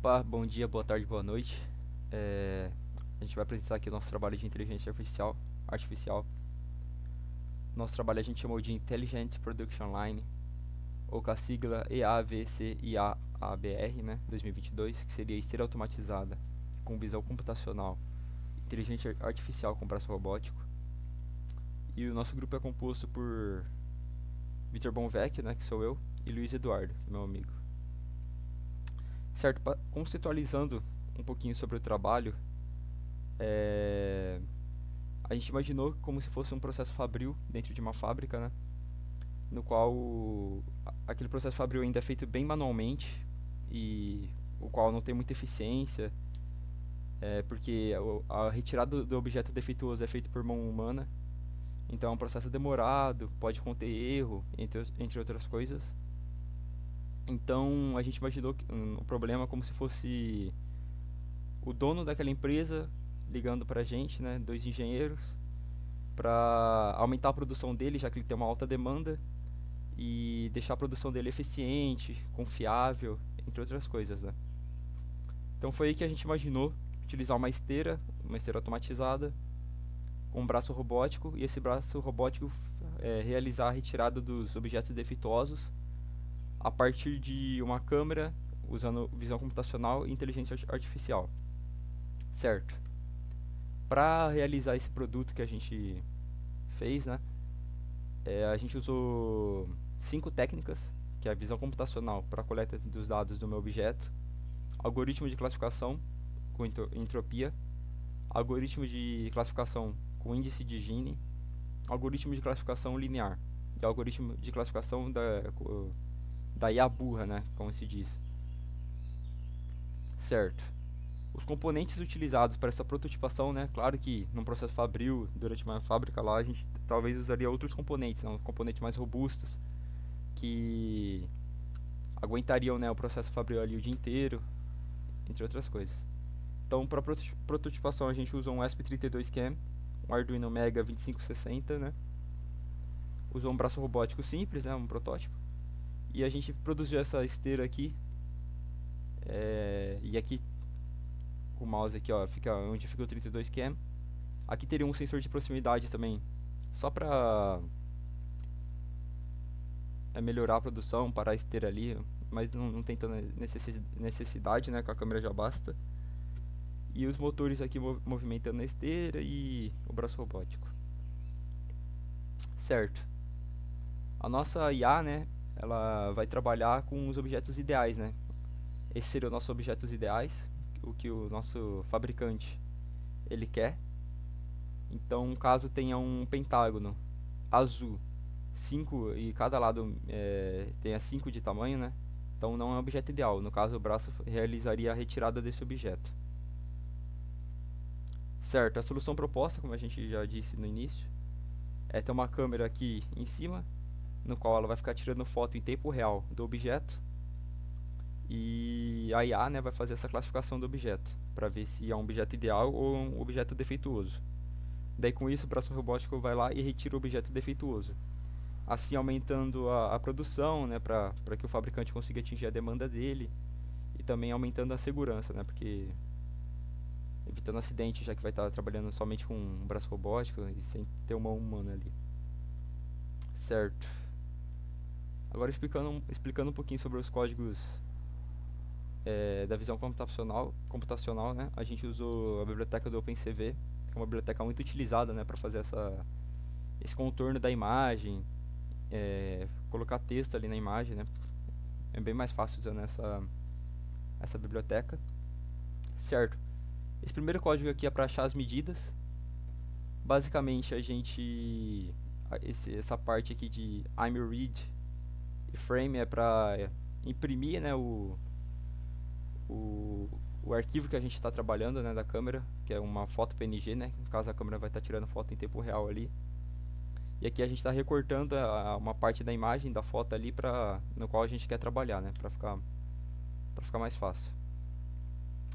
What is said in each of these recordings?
Opa, bom dia, boa tarde, boa noite. É, a gente vai apresentar aqui o nosso trabalho de inteligência artificial. Nosso trabalho a gente chamou de Intelligent Production Line, ou com a sigla EAVCIAABR, né, 2022, que seria esteira automatizada com visão computacional, inteligência artificial com braço robótico. E o nosso grupo é composto por Vitor Bonvec, né, que sou eu, e Luiz Eduardo, que é meu amigo. Certo, conceitualizando um pouquinho sobre o trabalho, é, a gente imaginou como se fosse um processo fabril dentro de uma fábrica, né? No qual aquele processo fabril ainda é feito bem manualmente e o qual não tem muita eficiência, porque a retirada do objeto defeituoso é feito por mão humana, então é um processo demorado, pode conter erro, entre outras coisas. Então a gente imaginou o problema como se fosse o dono daquela empresa ligando pra gente, né, dois engenheiros, para aumentar a produção dele, já que ele tem uma alta demanda, e deixar a produção dele eficiente, confiável, entre outras coisas, né? Então foi aí que a gente imaginou utilizar uma esteira automatizada, com um braço robótico, e esse braço robótico realizar a retirada dos objetos defeituosos a partir de uma câmera usando visão computacional e inteligência artificial. Certo. Para realizar esse produto que a gente fez, né, a gente usou 5 técnicas, que é a visão computacional para a coleta dos dados do meu objeto, algoritmo de classificação com entropia, algoritmo de classificação com índice de Gini, algoritmo de classificação linear e algoritmo de classificação da IA burra, né, como se diz. Certo. Os componentes utilizados para essa prototipação, né, claro que num processo fabril, durante uma fábrica lá, a gente talvez usaria outros componentes, né, componentes mais robustos, que aguentariam, né, o processo fabril ali o dia inteiro, entre outras coisas. Então, para prototipação, a gente usa um ESP32CAM, um Arduino Mega 2560, né? Usou um braço robótico simples, né, um protótipo. E a gente produziu essa esteira aqui. E aqui, o mouse aqui, ó, fica onde fica o 32CAM. Aqui teria um sensor de proximidade também, só para melhorar a produção, parar a esteira ali, mas não tem tanta necessidade, né, com a câmera já basta. E os motores aqui movimentando a esteira e o braço robótico. Certo. A nossa IA, né, ela vai trabalhar com os objetos ideais, né? Esses seriam os nossos objetos ideais, o que o nosso fabricante ele quer. Então, caso tenha um pentágono azul, 5 e cada lado tenha 5 de tamanho, né? Então não é um objeto ideal. No caso, o braço realizaria a retirada desse objeto. Certo, a solução proposta, como a gente já disse no início, é ter uma câmera aqui em cima, no qual ela vai ficar tirando foto em tempo real do objeto, e a IA, né, vai fazer essa classificação do objeto para ver se é um objeto ideal ou um objeto defeituoso. Daí com isso o braço robótico vai lá e retira o objeto defeituoso, assim aumentando a produção, né, para que o fabricante consiga atingir a demanda dele, e também aumentando a segurança, né, porque evitando acidente, já que vai estar trabalhando somente com um braço robótico e sem ter uma humana ali. Certo. Agora explicando um pouquinho sobre os códigos da visão computacional, né? A gente usou a biblioteca do OpenCV, que é uma biblioteca muito utilizada, né, para fazer esse contorno da imagem, colocar texto ali na imagem, né? É bem mais fácil usando essa biblioteca. Certo. Esse primeiro código aqui é para achar as medidas. Basicamente a gente essa parte aqui de I'm read e frame é para imprimir, né, o, o arquivo que a gente está trabalhando, né, da câmera, que é uma foto PNG, né, no caso a câmera vai estar tirando foto em tempo real ali. E aqui a gente está recortando uma parte da imagem da foto ali no qual a gente quer trabalhar, né, para ficar mais fácil.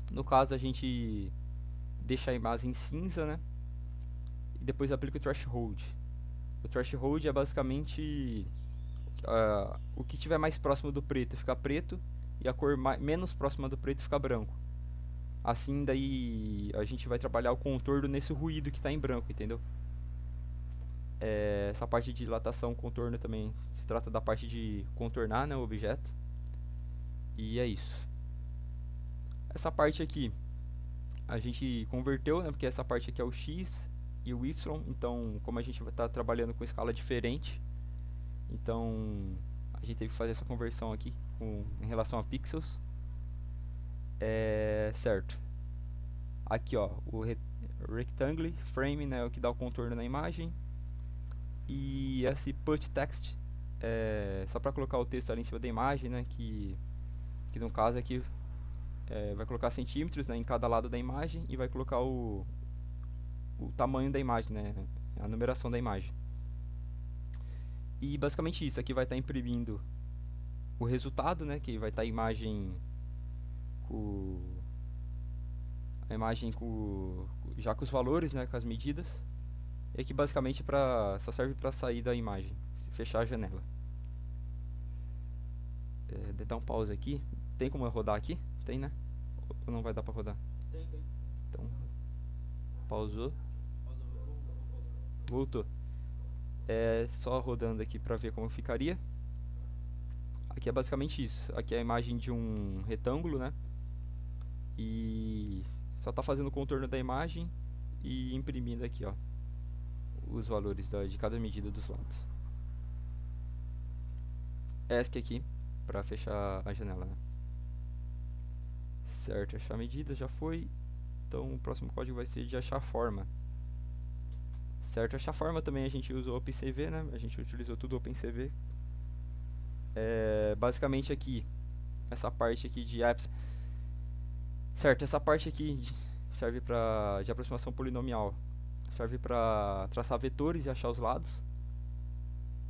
No caso a gente deixa a imagem cinza, né, e depois aplica o threshold. O threshold é basicamente o que tiver mais próximo do preto fica preto e a cor menos próxima do preto fica branco. Assim daí a gente vai trabalhar o contorno nesse ruído que está em branco, entendeu? Essa parte de dilatação, contorno também se trata da parte de contornar, né, o objeto. E é isso. Essa parte aqui a gente converteu, né, porque essa parte aqui é o X e o Y. Então, como a gente vai estar trabalhando com escala diferente, então a gente teve que fazer essa conversão aqui em relação a pixels. Certo. Aqui, ó, o rectangle frame, né, é o que dá o contorno na imagem. E esse put text só para colocar o texto ali em cima da imagem, né, que no caso aqui vai colocar centímetros, né, em cada lado da imagem e vai colocar o tamanho da imagem, né, a numeração da imagem. E basicamente isso, aqui vai estar imprimindo o resultado, né, que vai estar a imagem já com os valores, né, com as medidas. E aqui basicamente só serve para sair da imagem, fechar a janela. De dar um pause aqui. Tem como eu rodar aqui? Tem, né? Ou não vai dar para rodar? Tem. Então, pausou. Voltou. Só rodando aqui para ver como ficaria. Aqui é basicamente isso. Aqui é a imagem de um retângulo, né? E só tá fazendo o contorno da imagem e imprimindo aqui, ó, os valores de cada medida dos lados. ESC aqui para fechar a janela, né? Certo, achar a medida já foi. Então o próximo código vai ser de achar a forma. Certo, achar a forma também a gente usou o OpenCV, né? A gente utilizou tudo o OpenCV. Basicamente aqui, essa parte aqui de apps. Certo, essa parte aqui serve de aproximação polinomial. Serve para traçar vetores e achar os lados.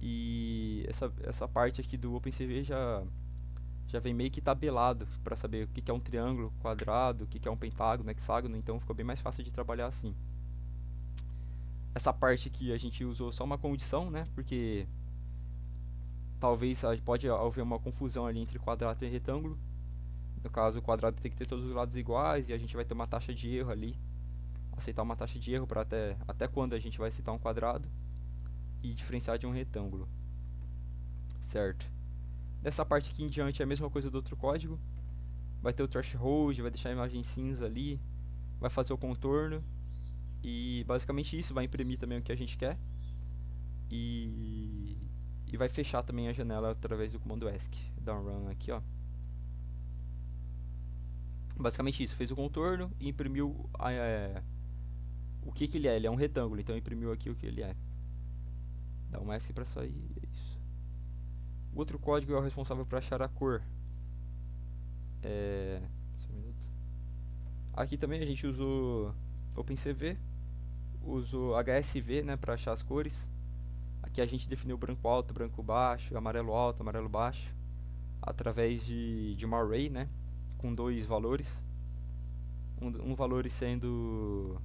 E essa parte aqui do OpenCV já vem meio que tabelado para saber o que é um triângulo, quadrado, o que é um pentágono, hexágono, então ficou bem mais fácil de trabalhar assim. Essa parte aqui a gente usou só uma condição, né? Porque talvez pode haver uma confusão ali entre quadrado e retângulo. No caso, o quadrado tem que ter todos os lados iguais e a gente vai ter uma taxa de erro ali. Aceitar uma taxa de erro para até quando a gente vai aceitar um quadrado e diferenciar de um retângulo. Certo. Dessa parte aqui em diante é a mesma coisa do outro código. Vai ter o threshold, vai deixar a imagem cinza ali, vai fazer o contorno e basicamente isso, vai imprimir também o que a gente quer e vai fechar também a janela através do comando ESC. Dá um run aqui, ó. Basicamente isso, fez o contorno e imprimiu o que ele é. Ele é um retângulo, então imprimiu aqui o que ele é. Dá um ESC para sair, é isso. O outro código é o responsável por achar a cor. Só um minuto. Aqui também a gente usou OpenCV, usou HSV, né, para achar as cores. Aqui a gente definiu branco alto, branco baixo, amarelo alto, amarelo baixo, através de uma array, né, com dois valores. Um valor sendo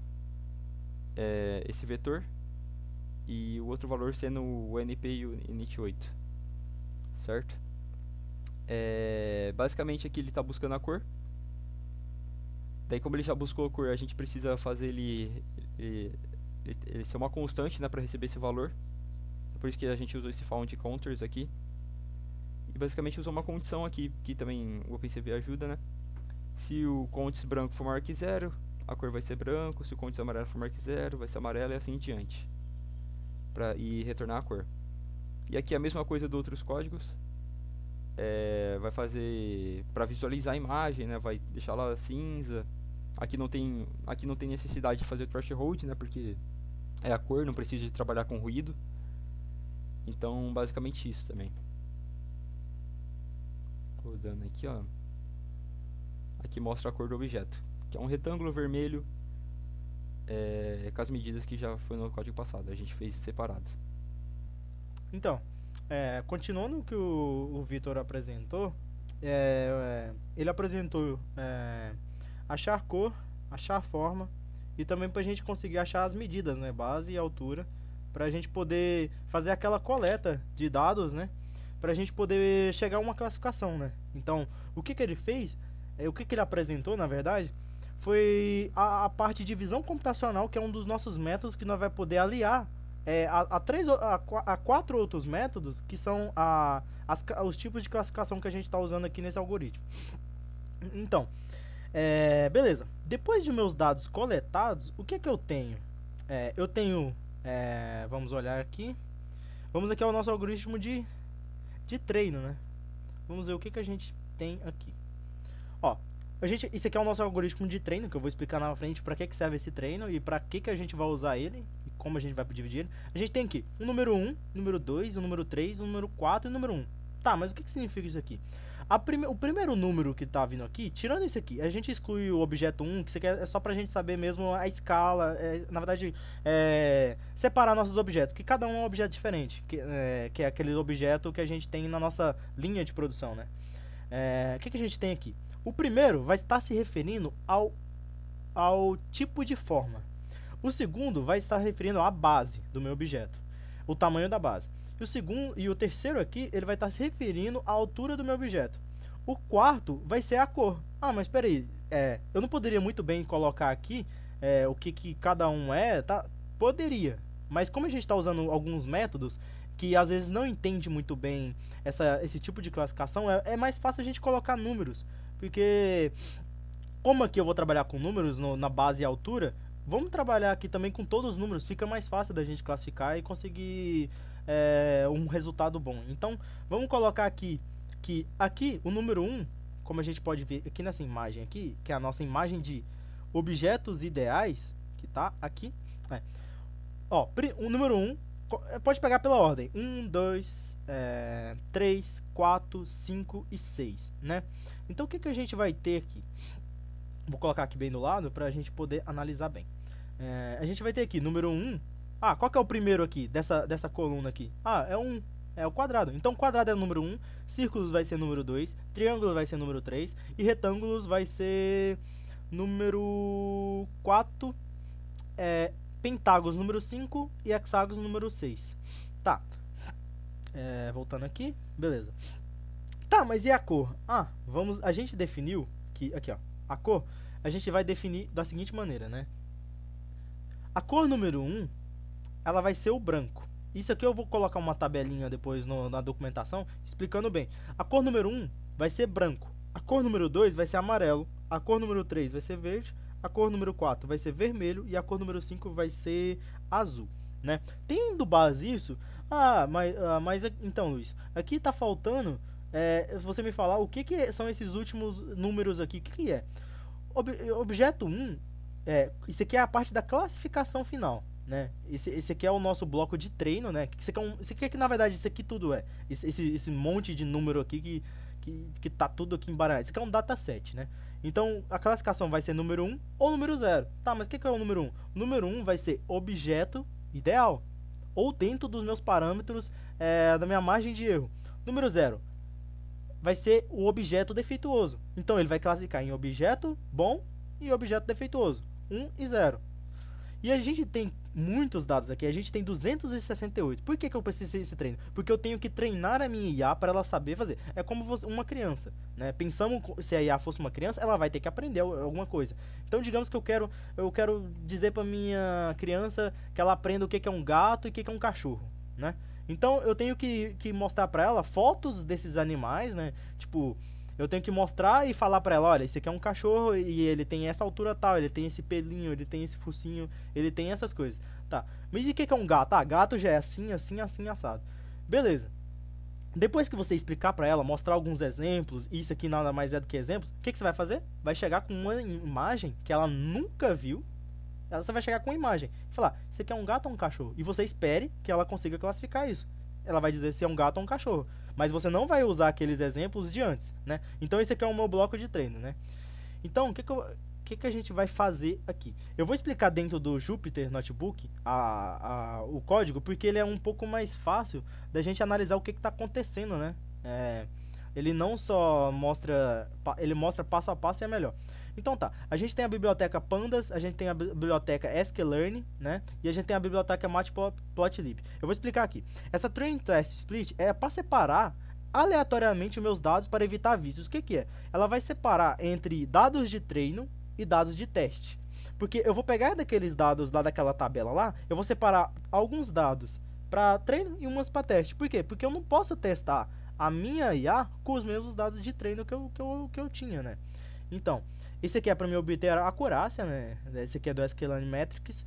esse vetor e o outro valor sendo o NP e o init8, certo? Basicamente aqui ele está buscando a cor. Daí como ele já buscou a cor, a gente precisa fazer ele ser uma constante, né, para receber esse valor. É por isso que a gente usou esse found counters aqui. E basicamente usou uma condição aqui, que também o OpenCV ajuda, né? Se o contes branco for maior que 0, a cor vai ser branco. Se o contes amarelo for maior que 0, vai ser amarelo e assim em diante. E retornar a cor. E aqui a mesma coisa dos outros códigos. Vai fazer para visualizar a imagem, né? Vai deixar ela cinza. Aqui não tem necessidade de fazer threshold, né? Porque é a cor, não precisa de trabalhar com ruído. Então, basicamente isso também. Rodando aqui, ó. Aqui mostra a cor do objeto, que é um retângulo vermelho, com as medidas que já foi no código passado. A gente fez separado. Então, continuando o que o Vitor apresentou, ele apresentou achar cor, achar forma e também para a gente conseguir achar as medidas, né, base e altura, para a gente poder fazer aquela coleta de dados, né, para a gente poder chegar a uma classificação, né? Então, o que ele fez, o que ele apresentou, na verdade, foi a parte de visão computacional, que é um dos nossos métodos que nós vai poder aliar a quatro outros métodos, que são os tipos de classificação que a gente está usando aqui nesse algoritmo. Então, beleza. Depois de meus dados coletados, o que eu tenho? Eu tenho, vamos olhar aqui. Vamos aqui ao nosso algoritmo de treino, né? Vamos ver o que a gente tem aqui. Ó, esse aqui é o nosso algoritmo de treino, que eu vou explicar na frente para que serve esse treino e para que a gente vai usar ele e como a gente vai dividir ele. A gente tem aqui o número 1, número 2, o número 3, o número 4 e o número 1. Tá, mas o que significa isso aqui? O primeiro número que tá vindo aqui, tirando esse aqui, a gente exclui o objeto 1, que isso aqui é só pra gente saber mesmo a escala, na verdade, separar nossos objetos, que cada um é um objeto diferente, que é aquele objeto que a gente tem na nossa linha de produção, né? O que a gente tem aqui? O primeiro vai estar se referindo ao tipo de forma. O segundo vai estar referindo à base do meu objeto, o tamanho da base. E o terceiro aqui, ele vai estar se referindo à altura do meu objeto. O quarto vai ser a cor. Ah, mas espera aí, eu não poderia muito bem colocar aqui o que cada um tá? Poderia, mas como a gente está usando alguns métodos que às vezes não entende muito bem esse tipo de classificação, é mais fácil a gente colocar números, porque como aqui eu vou trabalhar com números na base e altura, vamos trabalhar aqui também com todos os números, fica mais fácil da gente classificar e conseguir um resultado bom. Então, vamos colocar aqui que aqui o número 1, como a gente pode ver aqui nessa imagem aqui, que é a nossa imagem de objetos ideais, que tá aqui. Ó, o número 1, pode pegar pela ordem, 1, 2, 3, 4, 5 e 6, né? Então, o que a gente vai ter aqui? Vou colocar aqui bem do lado para a gente poder analisar bem. A gente vai ter aqui, número 1. Qual que é o primeiro aqui, dessa coluna aqui? É o quadrado. Então, quadrado é o número 1, círculos vai ser número 2, triângulo vai ser número 3 e retângulos vai ser número 4, pentágonos número 5 e hexágonos número 6. Tá. Voltando aqui, beleza. Tá, mas e a cor? A gente definiu que, aqui ó, a cor, a gente vai definir da seguinte maneira, né? A cor número 1, ela vai ser o branco. Isso aqui eu vou colocar uma tabelinha depois na documentação, explicando bem. A cor número 1 vai ser branco. A cor número 2 vai ser amarelo. A cor número 3 vai ser verde. A cor número 4 vai ser vermelho. E a cor número 5 vai ser azul, né? Tendo base isso... mas então, Luiz, aqui tá faltando... você me falar o que são esses últimos números aqui. O que é? Objeto 1... isso aqui é a parte da classificação final, né? Esse aqui é o nosso bloco de treino, né? Isso aqui na verdade, isso aqui tudo esse monte de número aqui que tá tudo aqui embaralhado. Isso aqui é um dataset, né? Então, a classificação vai ser número 1 ou número 0. Tá, mas o que é o número 1? O número 1 vai ser objeto ideal, ou dentro dos meus parâmetros da minha margem de erro. Número 0 vai ser o objeto defeituoso. Então, ele vai classificar em objeto bom e objeto defeituoso. 1 e 0. E a gente tem muitos dados aqui, a gente tem 268. Por que eu preciso desse treino? Porque eu tenho que treinar a minha IA para ela saber fazer. É como uma criança, né? Pensamos, se a IA fosse uma criança, ela vai ter que aprender alguma coisa. Então, digamos que eu quero dizer para minha criança que ela aprenda o que é um gato e o que é um cachorro, né? Então, eu tenho que mostrar para ela fotos desses animais, né? Tipo... eu tenho que mostrar e falar pra ela, olha, esse aqui é um cachorro e ele tem essa altura tal, ele tem esse pelinho, ele tem esse focinho, ele tem essas coisas. Tá, mas e o que é um gato? Gato já é assim, assim, assim, assado. Beleza. Depois que você explicar pra ela, mostrar alguns exemplos, isso aqui nada mais é do que exemplos, o que você vai fazer? Vai chegar com uma imagem que ela nunca viu. Você vai chegar com uma imagem e falar, isso aqui é um gato ou um cachorro? E você espere que ela consiga classificar isso. Ela vai dizer se é um gato ou um cachorro. Mas você não vai usar aqueles exemplos de antes, né? Então esse aqui é o meu bloco de treino, né? Então, o que a gente vai fazer aqui? Eu vou explicar dentro do Jupyter Notebook o código, porque ele é um pouco mais fácil da gente analisar o que está acontecendo, né? Ele não só mostra... ele mostra passo a passo e é melhor. Então tá, a gente tem a biblioteca Pandas, a gente tem a biblioteca sklearn, né? E a gente tem a biblioteca Matplotlib. Eu vou explicar aqui. Essa Train Test Split é para separar aleatoriamente os meus dados para evitar vícios. O que que é? Ela vai separar entre dados de treino e dados de teste. Porque eu vou pegar daqueles dados lá daquela tabela lá, eu vou separar alguns dados para treino e umas para teste. Por quê? Porque eu não posso testar a minha IA com os mesmos dados de treino que eu tinha, né? Então, esse aqui é para mim obter a acurácia, né? Esse aqui é do sklearn Metrics.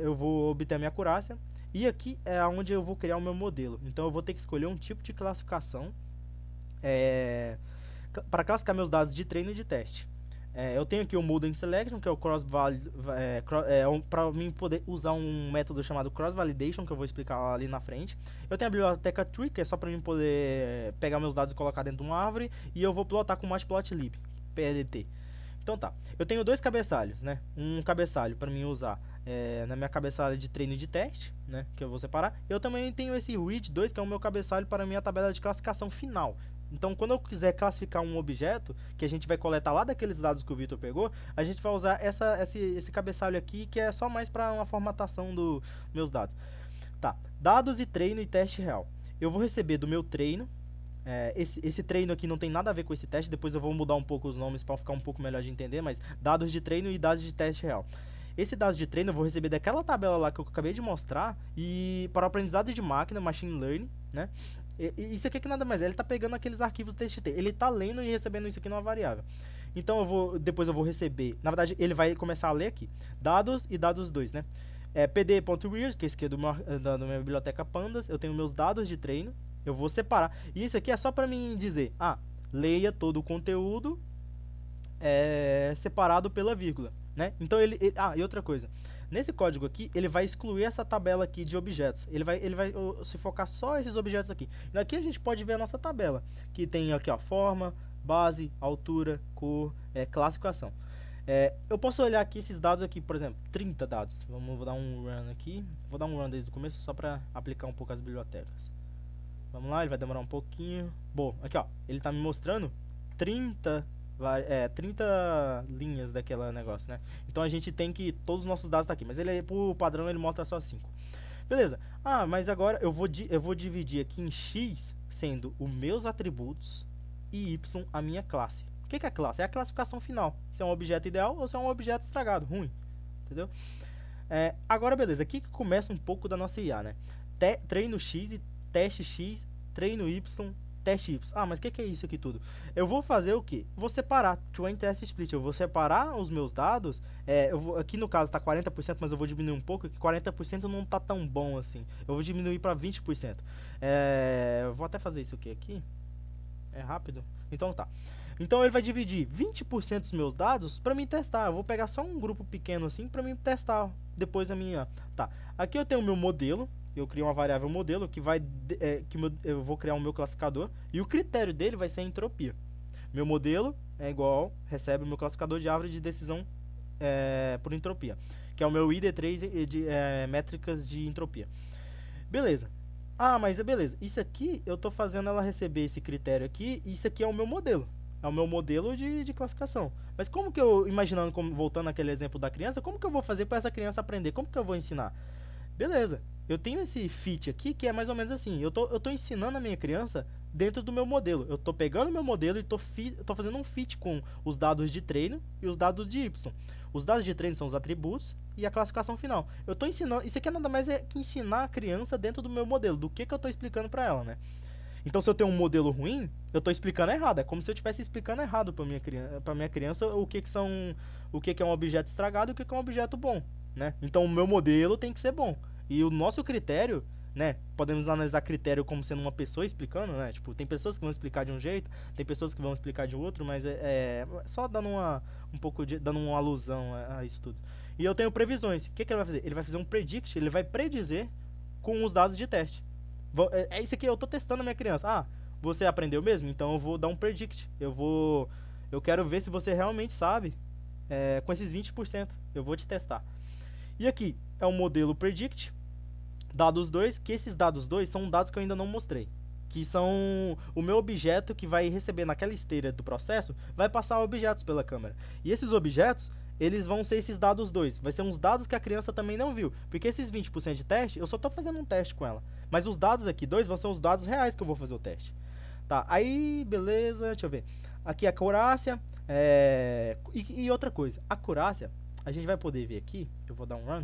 Eu vou obter a minha acurácia. E aqui é onde eu vou criar o meu modelo. Então eu vou ter que escolher um tipo de classificação para classificar meus dados de treino e de teste. Eu tenho aqui o Model Selection, que é o para mim poder usar um método chamado Cross Validation, que eu vou explicar ali na frente. Eu tenho a biblioteca Tree, que é só para mim poder pegar meus dados e colocar dentro de uma árvore. E eu vou plotar com Matplotlib, PLT. Então tá, eu tenho dois cabeçalhos, né? Um cabeçalho para mim usar na minha cabeçalha de treino e de teste, né? Que eu vou separar. Eu também tenho esse read2, que é o meu cabeçalho para a minha tabela de classificação final. Então, quando eu quiser classificar um objeto, que a gente vai coletar lá daqueles dados que o Vitor pegou, a gente vai usar esse cabeçalho aqui, que é só mais para uma formatação dos meus dados. Tá, dados e treino e teste real. Eu vou receber do meu treino. Esse treino aqui não tem nada a ver com esse teste, depois eu vou mudar um pouco os nomes para ficar um pouco melhor de entender, mas dados de treino e dados de teste real. Esse dados de treino eu vou receber daquela tabela lá que eu acabei de mostrar, e para o aprendizado de máquina, Machine Learning, né? E isso aqui que nada mais é, ele está pegando aqueles arquivos TXT, ele está lendo e recebendo isso aqui numa variável. Então depois eu vou receber, na verdade ele vai começar a ler aqui, dados e dados 2, né? pd.read, que esse aqui é da minha biblioteca Pandas, eu tenho meus dados de treino, eu vou separar, e isso aqui é só para mim dizer, leia todo o conteúdo separado pela vírgula, né? Então e outra coisa, nesse código aqui, ele vai excluir essa tabela aqui de objetos. Ele vai se focar só esses objetos aqui. E aqui a gente pode ver a nossa tabela, que tem aqui, ó, forma, base, altura, cor, classificação. Eu posso olhar aqui esses dados aqui, por exemplo, 30 dados. Vou dar um run aqui. Vou dar um run desde o começo, só para aplicar um pouco as bibliotecas. Vamos lá, ele vai demorar um pouquinho. Bom, aqui, ó, ele está me mostrando 30 linhas daquele negócio, né? Então a gente tem que todos os nossos dados tá aqui, mas ele por padrão ele mostra só 5. Beleza. Mas agora eu vou dividir aqui em x sendo os meus atributos e y a minha classe. O que é a classe? É a classificação final. Se é um objeto ideal ou se é um objeto estragado, ruim. Entendeu? Agora beleza, aqui que começa um pouco da nossa IA, né? Treino x e teste x, treino y, teste Y. Mas o que é isso aqui tudo? Eu vou fazer o quê? Vou separar Train Test Split. Eu vou separar os meus dados. Aqui no caso está 40%, mas eu vou diminuir um pouco, que 40% não está tão bom assim. Eu vou diminuir para 20%. Eu vou até fazer isso aqui. É rápido? Então tá. Então ele vai dividir 20% dos meus dados para mim testar. Eu vou pegar só um grupo pequeno assim para mim testar depois a minha. Tá. Aqui eu tenho o meu modelo. Eu crio uma variável modelo que eu vou criar um meu classificador e o critério dele vai ser a entropia. Meu modelo é igual, recebe o meu classificador de árvore de decisão por entropia, que é o meu ID3 de métricas de entropia. Beleza. Mas beleza. Isso aqui eu estou fazendo ela receber esse critério aqui e isso aqui é o meu modelo. É o meu modelo de classificação. Mas como que eu, voltando àquele exemplo da criança, como que eu vou fazer para essa criança aprender? Como que eu vou ensinar? Beleza, eu tenho esse fit aqui que é mais ou menos assim. Eu tô ensinando a minha criança dentro do meu modelo. Eu tô pegando o meu modelo e tô fazendo um fit com os dados de treino e os dados de Y. Os dados de treino são os atributos e a classificação final. Eu tô ensinando, isso aqui nada mais é que ensinar a criança dentro do meu modelo, do que eu tô explicando para ela, né? Então, se eu tenho um modelo ruim, eu estou explicando errado. É como se eu estivesse explicando errado para minha criança o que é um objeto estragado e o que é um objeto bom, né? Então, o meu modelo tem que ser bom. E o nosso critério, né? Podemos analisar critério como sendo uma pessoa explicando, né? Tipo, tem pessoas que vão explicar de um jeito, tem pessoas que vão explicar de outro, mas só dando dando uma alusão a isso tudo. E eu tenho previsões. O que ele vai fazer? Ele vai fazer um predict, ele vai predizer com os dados de teste. Isso aqui eu tô testando a minha criança. Você aprendeu mesmo? Então eu vou dar um predict. Eu quero ver se você realmente sabe com esses 20%. Eu vou te testar. E aqui é o modelo predict, dados 2, que esses dados 2 são dados que eu ainda não mostrei. Que são o meu objeto que vai receber naquela esteira do processo, vai passar objetos pela câmera. E esses objetos, eles vão ser esses dados 2. Vai ser uns dados que a criança também não viu. Porque esses 20% de teste, eu só estou fazendo um teste com ela. Mas os dados aqui 2 vão ser os dados reais que eu vou fazer o teste. Tá, aí beleza, deixa eu ver. Aqui a acurácia, e outra coisa, a acurácia, a gente vai poder ver aqui, eu vou dar um run.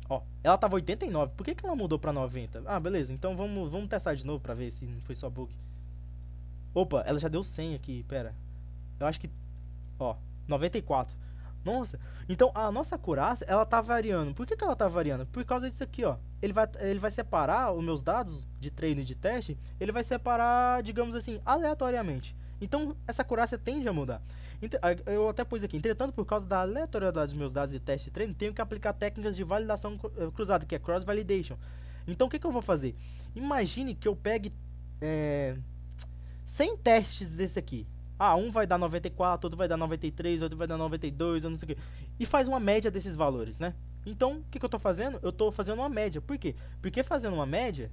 Ó, ela tava 89, por que que ela mudou pra 90? Ah, beleza, então vamos testar de novo pra ver se não foi só bug. Opa, ela já deu 100 aqui, pera. Eu acho que, ó, 94. Nossa, então a nossa acurácia, ela tá variando. Por que que ela tá variando? Por causa disso aqui, ó. Ele vai separar os meus dados de treino e de teste, ele vai separar, digamos assim, aleatoriamente. Então, essa acurácia tende a mudar. Eu até pus aqui, entretanto, por causa da aleatoriedade dos meus dados de teste e treino, tenho que aplicar técnicas de validação cruzada, que é cross validation. Então, o que que eu vou fazer? Imagine que eu pegue 100 testes desse aqui. Ah, um vai dar 94, outro vai dar 93, outro vai dar 92, eu não sei o que. E faz uma média desses valores, né? Então, o que que eu tô fazendo? Eu tô fazendo uma média. Por quê? Porque fazendo uma média,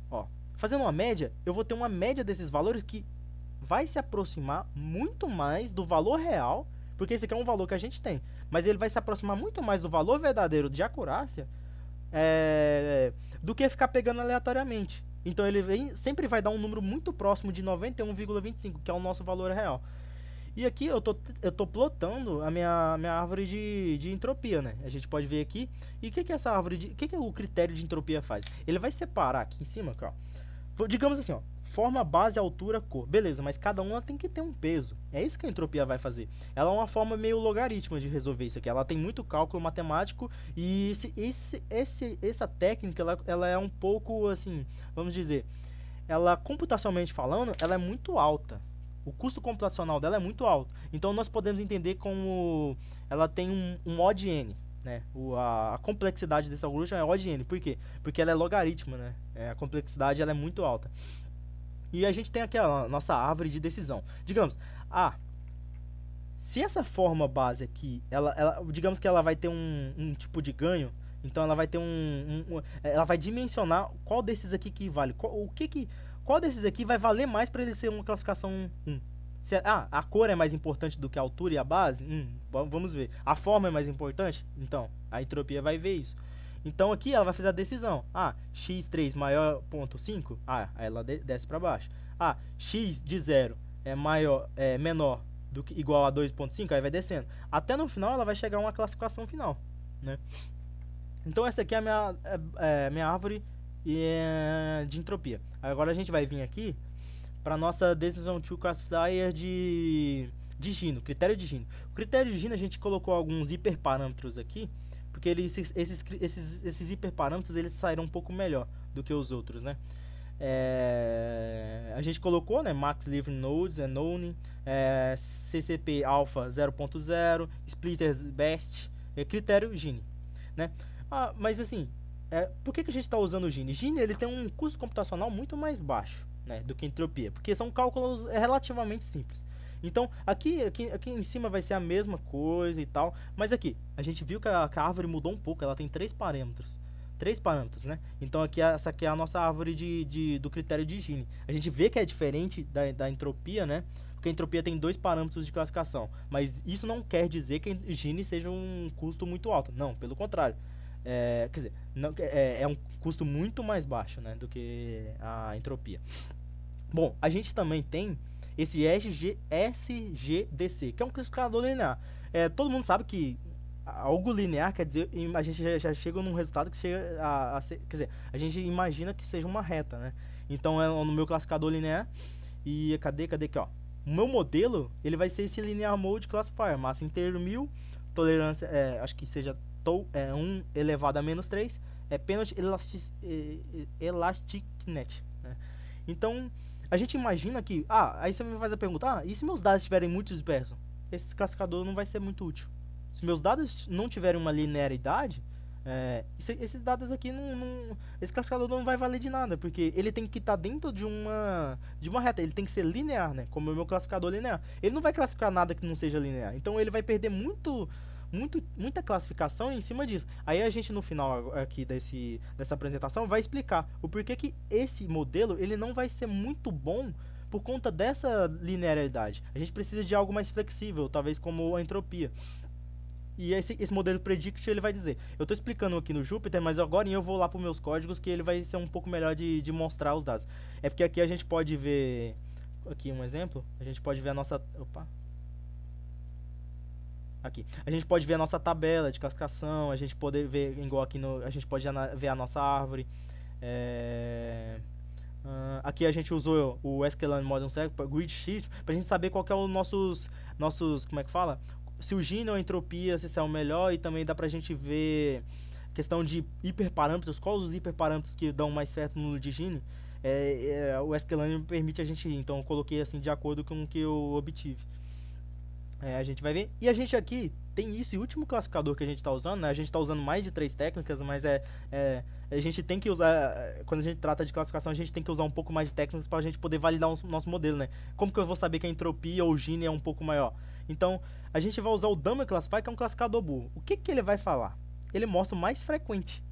ó, fazendo uma média, eu vou ter uma média desses valores que vai se aproximar muito mais do valor real, porque esse aqui é um valor que a gente tem, mas ele vai se aproximar muito mais do valor verdadeiro de acurácia do que ficar pegando aleatoriamente. Então ele sempre vai dar um número muito próximo de 91,25, que é o nosso valor real. E aqui eu tô plotando a minha árvore de entropia, né? A gente pode ver aqui. E o que que essa árvore o que o critério de entropia faz? Ele vai separar aqui em cima, ó. Digamos assim, ó, forma, base, altura, cor. Beleza, mas cada uma tem que ter um peso. É isso que a entropia vai fazer. Ela é uma forma meio logarítmica de resolver isso aqui. Ela tem muito cálculo matemático e essa técnica, ela é um pouco, assim, vamos dizer, ela, computacionalmente falando, ela é muito alta. O custo computacional dela é muito alto. Então, nós podemos entender como ela tem um odd n. Né? A complexidade desse algoritmo é odd n. Por quê? Porque ela é logaritmo, né? A complexidade ela é muito alta. E a gente tem aqui a nossa árvore de decisão. Digamos, se essa forma base aqui, digamos que ela vai ter um tipo de ganho, então ela vai ter ela vai dimensionar qual desses aqui que vale. Qual desses aqui vai valer mais para ele ser uma classificação 1. A cor é mais importante do que a altura e a base? Vamos ver. A forma é mais importante? Então, a entropia vai ver isso. Então, aqui ela vai fazer a decisão. x3 maior 0,5? Aí ela desce para baixo. X de 0 é menor do que igual a 2,5? Aí vai descendo. Até no final, ela vai chegar a uma classificação final, né? Então, essa aqui é a minha árvore de entropia. Agora, a gente vai vir aqui para nossa decisão to classifier de Gino, critério de Gino. O critério de Gino a gente colocou alguns hiperparâmetros aqui, porque esses hiperparâmetros eles saíram um pouco melhor do que os outros, né? A gente colocou, né, Max Living Nodes, Known, CCP Alpha 0.0, Splitters Best, critério Gini, né? Mas assim, por que a gente está usando o Gini? Gini ele tem um custo computacional muito mais baixo, né, do que entropia, porque são cálculos relativamente simples. Então, aqui em cima vai ser a mesma coisa e tal, mas aqui, a gente viu que a árvore mudou um pouco, ela tem 3 parâmetros. 3 parâmetros, né? Então, essa aqui é a nossa árvore do critério de Gini. A gente vê que é diferente da entropia, né? Porque a entropia tem 2 parâmetros de classificação, mas isso não quer dizer que a Gini seja um custo muito alto. Não, pelo contrário. Quer dizer, é um custo muito mais baixo, né, do que a entropia. Bom, a gente também tem esse SGDC, que é um classificador linear. Todo mundo sabe que algo linear quer dizer, a gente já chega num resultado que chega a ser, quer dizer, a gente imagina que seja uma reta, né? Então é no meu classificador linear. E cadê aqui, ó? O meu modelo, ele vai ser esse linear mode classifier, massa inteiro 1000, tolerância, acho que seja 1 elevado a menos 3, penalty elasticnet, né? Então, a gente imagina que, aí você me faz a pergunta, e se meus dados estiverem muito dispersos? Esse classificador não vai ser muito útil. Se meus dados não tiverem uma linearidade, esses dados aqui esse classificador não vai valer de nada, porque ele tem que estar dentro de uma reta, ele tem que ser linear, né? Como o meu classificador linear. Ele não vai classificar nada que não seja linear, então ele vai perder muita classificação em cima disso. Aí a gente no final aqui dessa apresentação vai explicar o porquê que esse modelo ele não vai ser muito bom por conta dessa linearidade. A gente precisa de algo mais flexível, talvez como a entropia. e esse modelo predict ele vai dizer. Eu estou explicando aqui no Jupyter, mas agora eu vou lá para os meus códigos que ele vai ser um pouco melhor de mostrar os dados. É porque aqui a gente pode ver, aqui um exemplo, a gente pode ver a nossa, aqui, a gente pode ver a nossa tabela de classificação, a gente pode ver, igual aqui a gente pode ver a nossa árvore. Aqui a gente usou o sklearn Modern Circle, Grid Shift, pra gente saber qual que é o nossos, como é que fala? Se o Gini ou a entropia, se é o melhor, e também dá pra gente ver questão de hiperparâmetros, quais os hiperparâmetros que dão mais certo no de Gini. O sklearn permite a gente, então eu coloquei assim de acordo com o que eu obtive. A gente vai ver. E a gente aqui tem esse último classificador que a gente está usando, né? A gente está usando mais de 3 técnicas, mas a gente tem que usar, quando a gente trata de classificação, a gente tem que usar um pouco mais de técnicas para a gente poder validar o nosso modelo, né? Como que eu vou saber que a entropia ou o Gini é um pouco maior? Então, a gente vai usar o Dummer Classify, que é um classificador burro. O que ele vai falar? Ele mostra o mais frequente.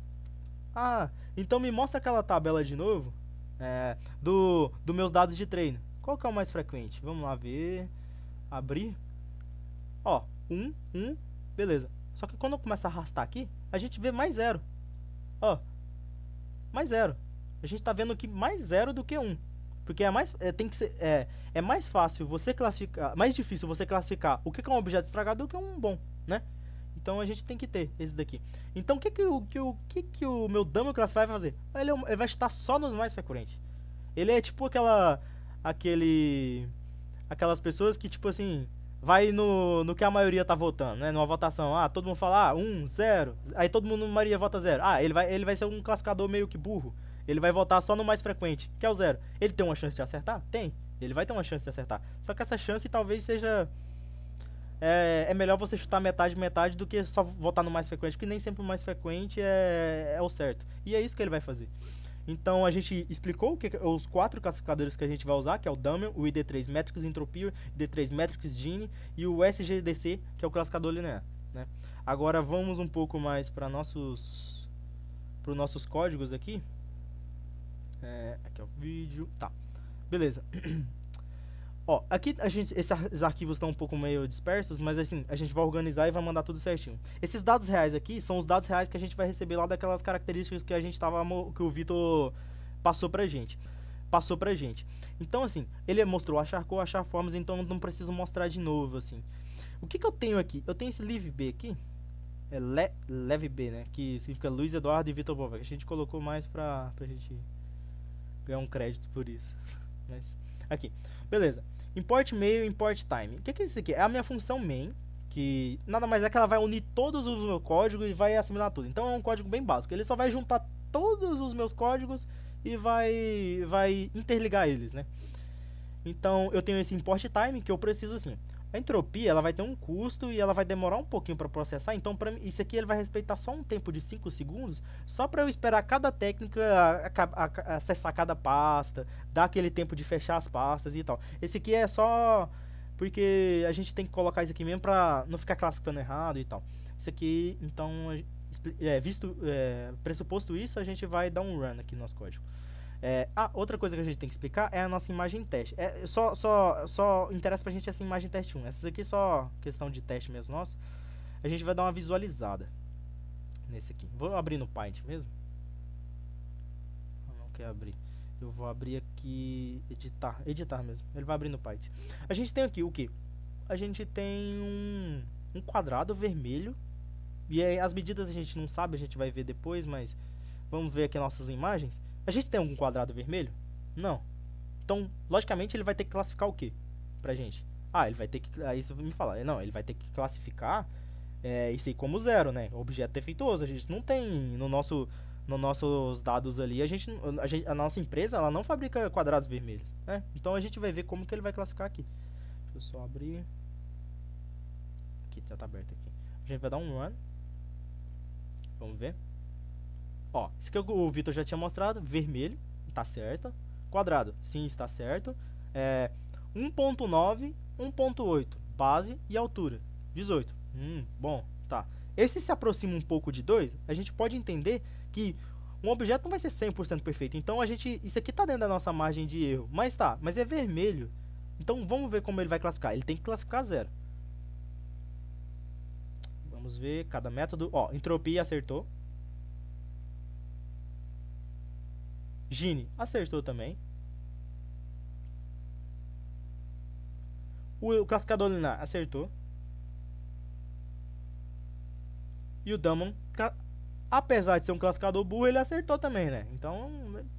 Então me mostra aquela tabela de novo, do meus dados de treino. Qual que é o mais frequente? Vamos lá ver. Abrir. 1, beleza. Só que quando eu começo a arrastar aqui, a gente vê mais 0. Mais 0. A gente tá vendo aqui mais 0 do que 1. Porque tem que ser, mais fácil você classificar, mais difícil você classificar o que é um objeto estragado do que um bom, né? Então a gente tem que ter esse daqui. Então o que o meu Dummer Classify vai fazer? Ele vai estar só nos mais frequentes. Ele é tipo aquelas pessoas que tipo assim, vai no que a maioria tá votando, né? Numa votação, todo mundo fala 1, 0, aí todo mundo, maioria vota 0. Ele vai ser um classificador meio que burro. Ele vai votar só no mais frequente, que é o 0. Ele tem uma chance de acertar? Tem. Ele vai ter uma chance de acertar. Só que essa chance talvez seja... É melhor você chutar metade do que só votar no mais frequente, porque nem sempre o mais frequente é o certo. E é isso que ele vai fazer. Então a gente explicou os 4 classificadores que a gente vai usar, que é o Dummer, o ID3 Metrics Entropia, o ID3 Metrics Gini e o SGDC, que é o classificador linear, né? Agora vamos um pouco mais para nossos códigos aqui. Aqui é o vídeo. Tá, beleza. Aqui esses arquivos estão um pouco meio dispersos, mas assim, a gente vai organizar e vai mandar tudo certinho. Esses dados reais aqui são os dados reais que a gente vai receber lá daquelas características que que o Vitor passou pra gente. Então assim, ele mostrou achar cor, achar formas, então não preciso mostrar de novo, assim. O que eu tenho aqui? Eu tenho esse LiveB aqui. LevB, né? Que significa Luiz Eduardo e Vitor Bova. A gente colocou mais pra gente ganhar um crédito por isso. Mas, aqui, beleza. Import mail, import time. O que é isso aqui? É a minha função main, que nada mais é que ela vai unir todos os meus códigos e vai assimilar tudo. Então é um código bem básico. Ele só vai juntar todos os meus códigos e vai interligar eles, né? Então eu tenho esse import time que eu preciso assim. A entropia ela vai ter um custo e ela vai demorar um pouquinho para processar. Então isso aqui ele vai respeitar só um tempo de 5 segundos, só para eu esperar cada técnica acessar cada pasta, dar aquele tempo de fechar as pastas e tal. Esse aqui é só porque a gente tem que colocar isso aqui mesmo para não ficar classificando errado e tal. Isso aqui, então, pressuposto isso, a gente vai dar um run aqui no nosso código. Outra coisa que a gente tem que explicar é a nossa imagem teste. Só interessa pra gente essa imagem teste 1. Essas aqui só questão de teste mesmo nosso. A gente vai dar uma visualizada nesse aqui. Vou abrir no Paint mesmo. Não quer abrir. Eu vou abrir aqui editar mesmo. Ele vai abrir no Paint. A gente tem aqui o que? A gente tem um quadrado vermelho. E aí, as medidas a gente não sabe, a gente vai ver depois, mas vamos ver aqui nossas imagens. A gente tem algum quadrado vermelho? Não. Então, logicamente, ele vai ter que classificar o que pra gente? Ele vai ter que... Aí você me fala. Não, ele vai ter que classificar isso aí como 0, né? Objeto defeituoso. A gente não tem nos nossos dados ali. A nossa empresa, ela não fabrica quadrados vermelhos, né? Então, a gente vai ver como que ele vai classificar aqui. Deixa eu só abrir. Aqui, já tá aberto aqui. A gente vai dar um run. Vamos ver. Esse que o Vitor já tinha mostrado, vermelho, tá certo. Quadrado, sim, está certo. 1.9, 1.8, base e altura, 18. Bom, tá. Esse se aproxima um pouco de 2, a gente pode entender que um objeto não vai ser 100% perfeito. Então, isso aqui tá dentro da nossa margem de erro. Mas é vermelho. Então, vamos ver como ele vai classificar. Ele tem que classificar 0. Vamos ver cada método. Ó, entropia acertou. Gini acertou também. O classificador linear acertou. E o Damon, apesar de ser um classificador burro, ele acertou também, né? Então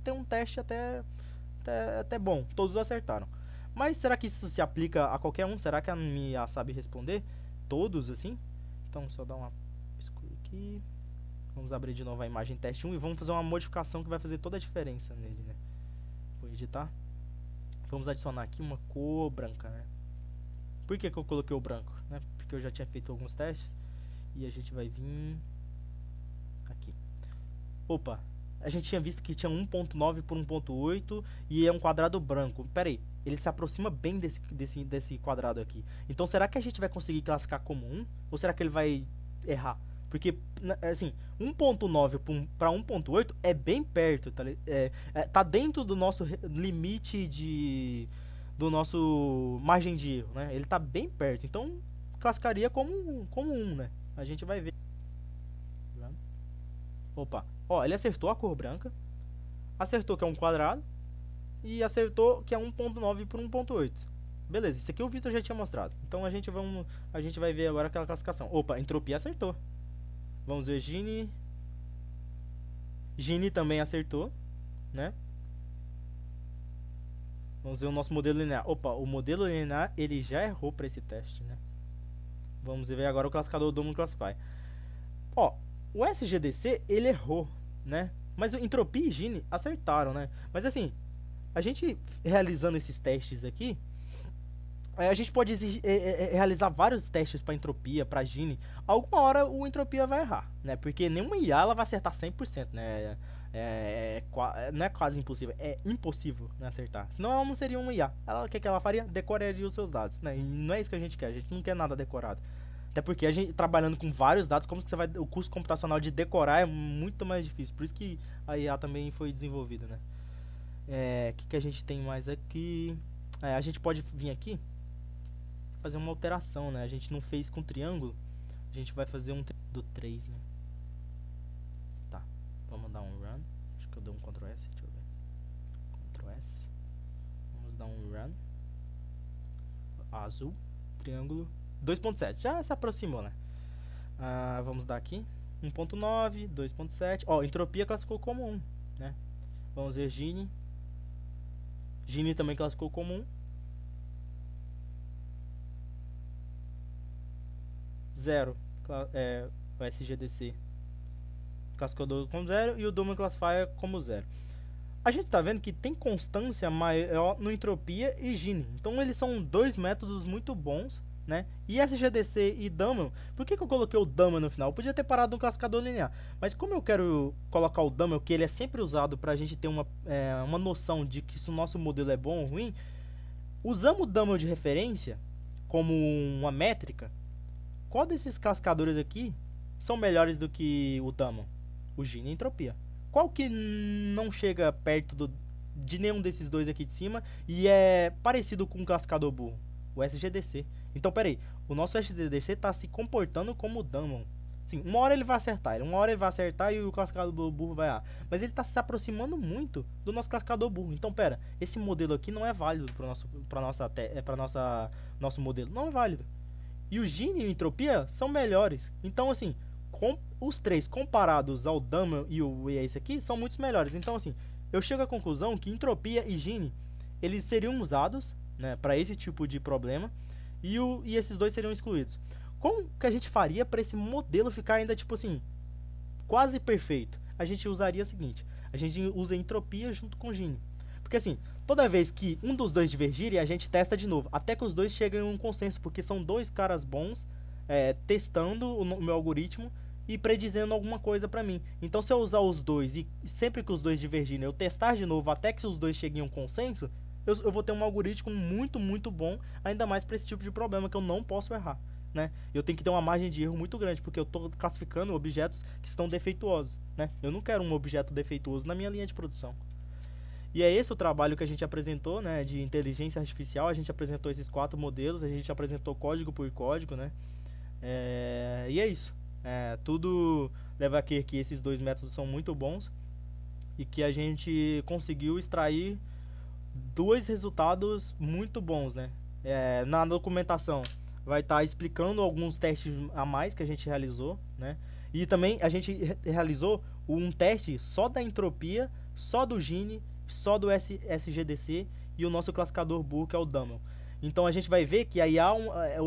tem um teste até bom. Todos acertaram. Mas será que isso se aplica a qualquer um? Será que a minha sabe responder? Todos, assim? Então, só dar uma escura aqui. Vamos abrir de novo a imagem teste 1 e vamos fazer uma modificação que vai fazer toda a diferença nele, né? Vou editar. Vamos adicionar aqui uma cor branca, né? Por que eu coloquei o branco? Né? Porque eu já tinha feito alguns testes. E a gente vai vir aqui. Opa, a gente tinha visto que tinha 1.9 por 1.8 e é um quadrado branco. Pera aí, ele se aproxima bem desse quadrado aqui. Então será que a gente vai conseguir classificar como 1? Ou será que ele vai errar? Porque, assim, 1.9 para 1.8 é bem perto, tá dentro do nosso limite do nosso margem de erro, né? Ele tá bem perto, então classificaria como 1, né? A gente vai ver. Opa, ó, ele acertou a cor branca, acertou que é um quadrado e acertou que é 1.9 por 1.8. Beleza, isso aqui o Vitor já tinha mostrado. Então a gente vai ver agora aquela classificação. Opa, entropia acertou. Vamos ver Gini. Gini também acertou, né? Vamos ver o nosso modelo linear. Opa, o modelo linear ele já errou para esse teste, né? Vamos ver agora o classificador do Domo Classify. Ó, o SGDC ele errou, né? Mas o entropia e Gini acertaram, né? Mas assim, a gente realizando esses testes aqui, a gente pode realizar vários testes para entropia, para Gini. Alguma hora o entropia vai errar, né? Porque nenhuma IA ela vai acertar 100%, né? Não é quase impossível, é impossível, né, acertar. Senão ela não seria uma IA. O que ela faria? Decoraria os seus dados, né? E não é isso que a gente quer. A gente não quer nada decorado. Até porque a gente trabalhando com vários dados, como que você vai, o custo computacional de decorar é muito mais difícil. Por isso que a IA também foi desenvolvida, né? Que a gente tem mais aqui? A gente pode vir aqui fazer uma alteração, né? A gente não fez com triângulo, a gente vai fazer um do 3, né? Tá, vamos dar um run. Acho que eu dou um Ctrl S, deixa eu ver. Ctrl S. Vamos dar um run. Azul, triângulo 2.7, já se aproximou, né? Vamos dar aqui 1.9, 2.7. Ó, entropia classificou como 1, né? Vamos ver Gini. Gini também classificou como 1. 0, o SGDC classificador como 0 e o Domain Classifier como 0. A gente está vendo que tem constância maior no entropia e Gini. Então eles são dois métodos muito bons, né? E SGDC e Damon, por que eu coloquei o Damon no final? Eu podia ter parado no classificador linear, mas como eu quero colocar o Damon, que ele é sempre usado para a gente ter uma noção de que se o nosso modelo é bom ou ruim, usamos o Damon de referência como uma métrica. Qual desses classificadores aqui são melhores do que o Damon? O Gini e a entropia. Qual que não chega perto de nenhum desses dois aqui de cima e é parecido com um classificador burro? O SGDC. Então, peraí, o nosso SGDC está se comportando como o Damon. Sim, uma hora ele vai acertar e o classificador burro vai errar. Mas ele está se aproximando muito do nosso classificador burro. Então, pera, esse modelo aqui não é válido para nosso modelo. Não é válido. E o Gini e a entropia são melhores. Então, assim, os três comparados ao Damon e esse aqui são muito melhores. Então, assim, eu chego à conclusão que entropia e Gini eles seriam usados, né, para esse tipo de problema e esses dois seriam excluídos. Como que a gente faria para esse modelo ficar ainda, tipo assim, quase perfeito? A gente usaria o seguinte, a gente usa entropia junto com Gini. Porque assim, toda vez que um dos dois divergirem, a gente testa de novo, até que os dois cheguem a um consenso, porque são dois caras bons testando o meu algoritmo e predizendo alguma coisa para mim. Então, se eu usar os dois e sempre que os dois divergirem, eu testar de novo até que os dois cheguem a um consenso, eu vou ter um algoritmo muito, muito bom, ainda mais para esse tipo de problema que eu não posso errar, né? Eu tenho que ter uma margem de erro muito grande, porque eu estou classificando objetos que estão defeituosos, né? Eu não quero um objeto defeituoso na minha linha de produção. E é esse o trabalho que a gente apresentou, né, de inteligência artificial. A gente apresentou esses 4 modelos, a gente apresentou código por código, né? E é isso. Tudo leva a crer que esses dois métodos são muito bons e que a gente conseguiu extrair dois resultados muito bons, né? Na documentação vai estar explicando alguns testes a mais que a gente realizou, né? E também a gente realizou um teste só da entropia, só do Gini, só do SGDC e o nosso classificador Boole, que é o Dummel. Então a gente vai ver que aí a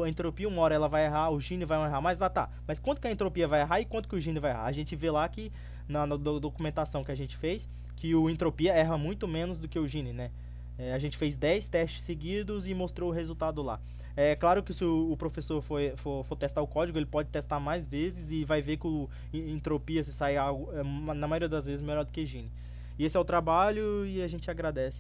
entropia, uma hora ela vai errar, o Gini vai errar mais, tá. Mas quanto que a entropia vai errar e quanto que o Gini vai errar? A gente vê lá que na documentação que a gente fez, que o entropia erra muito menos do que o Gini, né? A gente fez 10 testes seguidos e mostrou o resultado lá. É claro que se o professor for testar o código, ele pode testar mais vezes e vai ver que entropia se sai algo, na maioria das vezes, melhor do que Gini. E esse é o trabalho e a gente agradece.